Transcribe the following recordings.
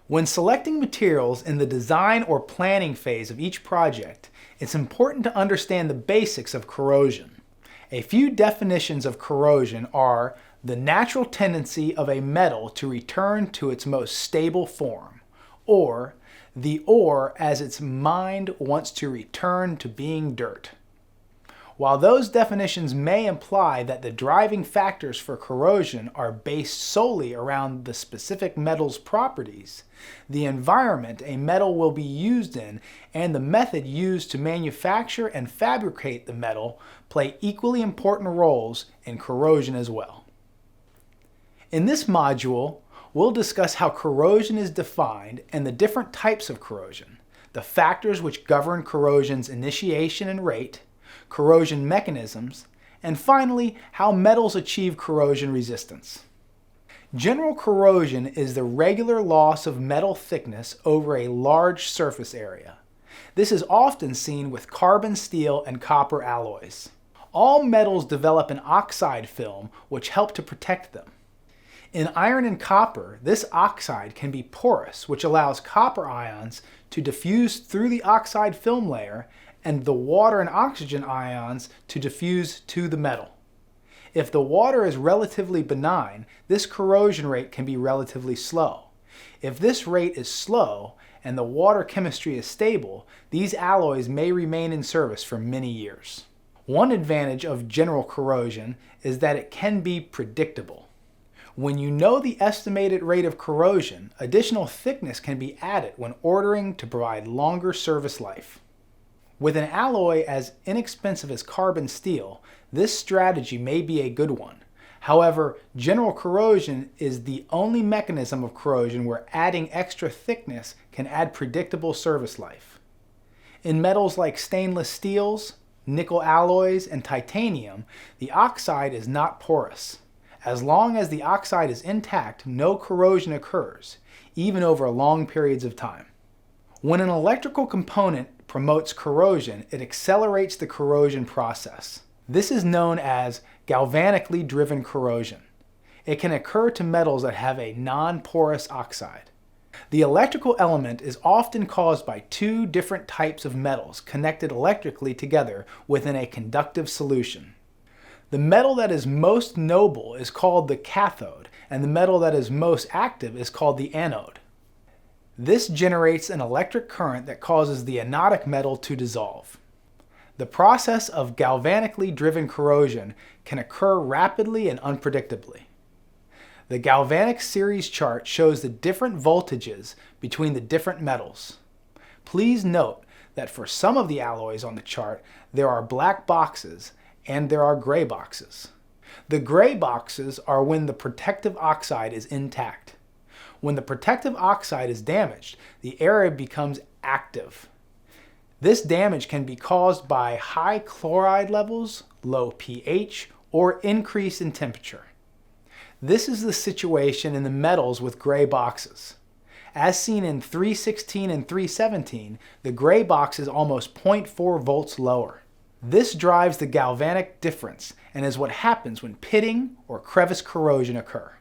When selecting materials in the design or planning phase of each project, it's important to understand the basics of corrosion. A few definitions of corrosion are the natural tendency of a metal to return to its most stable form, or the ore as its mind wants to return to being dirt. While those definitions may imply that the driving factors for corrosion are based solely around the specific metal's properties, the environment a metal will be used in and the method used to manufacture and fabricate the metal play equally important roles in corrosion as well. In this module, we'll discuss how corrosion is defined and the different types of corrosion, the factors which govern corrosion's initiation and rate, corrosion mechanisms, and finally, how metals achieve corrosion resistance. General corrosion is the regular loss of metal thickness over a large surface area. This is often seen with carbon steel and copper alloys. All metals develop an oxide film which help to protect them. In iron and copper, this oxide can be porous, which allows copper ions to diffuse through the oxide film layer and the water and oxygen ions to diffuse to the metal. If the water is relatively benign, this corrosion rate can be relatively slow. If this rate is slow and the water chemistry is stable, these alloys may remain in service for many years. One advantage of general corrosion is that it can be predictable. When you know the estimated rate of corrosion, additional thickness can be added when ordering to provide longer service life. With an alloy as inexpensive as carbon steel, this strategy may be a good one. However, general corrosion is the only mechanism of corrosion where adding extra thickness can add predictable service life. In metals like stainless steels, nickel alloys, and titanium, the oxide is not porous. As long as the oxide is intact, no corrosion occurs, even over long periods of time. When an electrical component promotes corrosion, it accelerates the corrosion process. This is known as galvanically driven corrosion. It can occur to metals that have a non-porous oxide. The electrical element is often caused by two different types of metals connected electrically together within a conductive solution. The metal that is most noble is called the cathode, and the metal that is most active is called the anode. This generates an electric current that causes the anodic metal to dissolve. The process of galvanically driven corrosion can occur rapidly and unpredictably. The galvanic series chart shows the different voltages between the different metals. Please note that for some of the alloys on the chart, there are black boxes and there are gray boxes. The gray boxes are when the protective oxide is intact. When the protective oxide is damaged, the area becomes active. This damage can be caused by high chloride levels, low pH, or increase in temperature. This is the situation in the metals with gray boxes. As seen in 316 and 317, the gray box is almost 0.4 volts lower. This drives the galvanic difference and is what happens when pitting or crevice corrosion occur.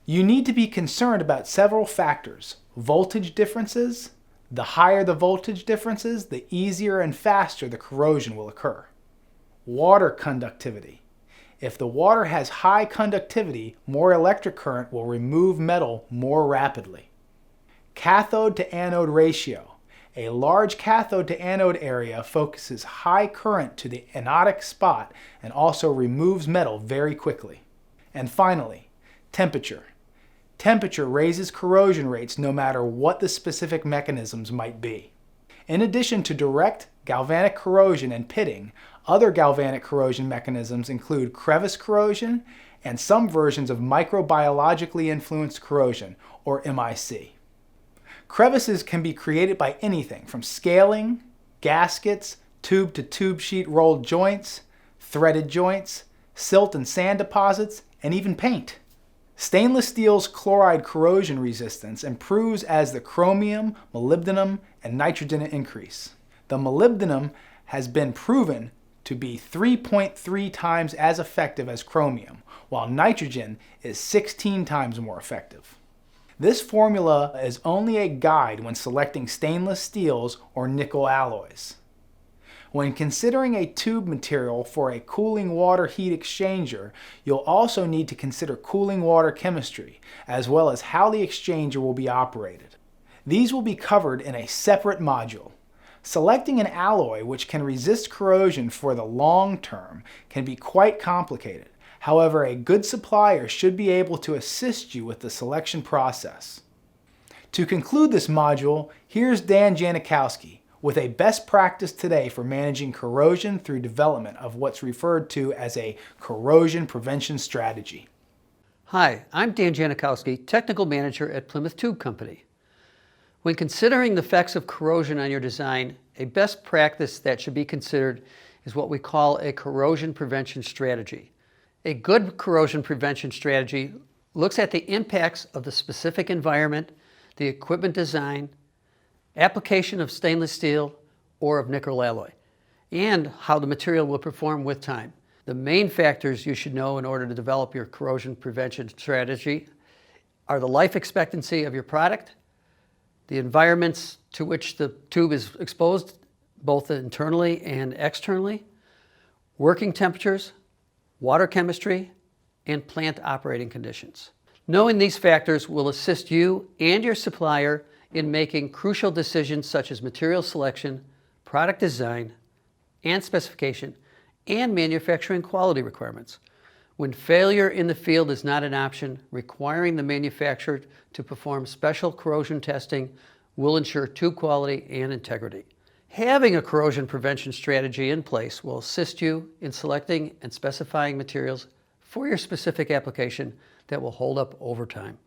You need to be concerned about several factors: voltage differences. The higher the voltage differences, the easier and faster the corrosion will occur. Water conductivity. If the water has high conductivity, more electric current will remove metal more rapidly. Cathode to anode ratio. A large cathode to anode area focuses high current to the anodic spot and also removes metal very quickly. And finally, temperature. Temperature raises corrosion rates no matter what the specific mechanisms might be. In addition to direct galvanic corrosion and pitting, other galvanic corrosion mechanisms include crevice corrosion and some versions of microbiologically influenced corrosion, or MIC. Crevices can be created by anything from scaling, gaskets, tube-to-tube sheet rolled joints, threaded joints, silt and sand deposits, and even paint. Stainless steel's chloride corrosion resistance improves as the chromium, molybdenum, and nitrogen increase. The molybdenum has been proven to be 3.3 times as effective as chromium, while nitrogen is 16 times more effective. This formula is only a guide when selecting stainless steels or nickel alloys. When considering a tube material for a cooling water heat exchanger, you'll also need to consider cooling water chemistry, as well as how the exchanger will be operated. These will be covered in a separate module. Selecting an alloy which can resist corrosion for the long term can be quite complicated. However, a good supplier should be able to assist you with the selection process. To conclude this module, here's Dan Janikowski with a best practice today for managing corrosion through development of what's referred to as a corrosion prevention strategy. Hi, I'm Dan Janikowski, Technical Manager at Plymouth Tube Company. When considering the effects of corrosion on your design, a best practice that should be considered is what we call a corrosion prevention strategy. A good corrosion prevention strategy looks at the impacts of the specific environment, the equipment design, application of stainless steel or of nickel alloy, and how the material will perform with time. The main factors you should know in order to develop your corrosion prevention strategy are the life expectancy of your product, the environments to which the tube is exposed, both internally and externally, working temperatures, water chemistry, and plant operating conditions. Knowing these factors will assist you and your supplier in making crucial decisions such as material selection, product design and specification, and manufacturing quality requirements. When failure in the field is not an option, requiring the manufacturer to perform special corrosion testing will ensure tube quality and integrity. Having a corrosion prevention strategy in place will assist you in selecting and specifying materials for your specific application that will hold up over time.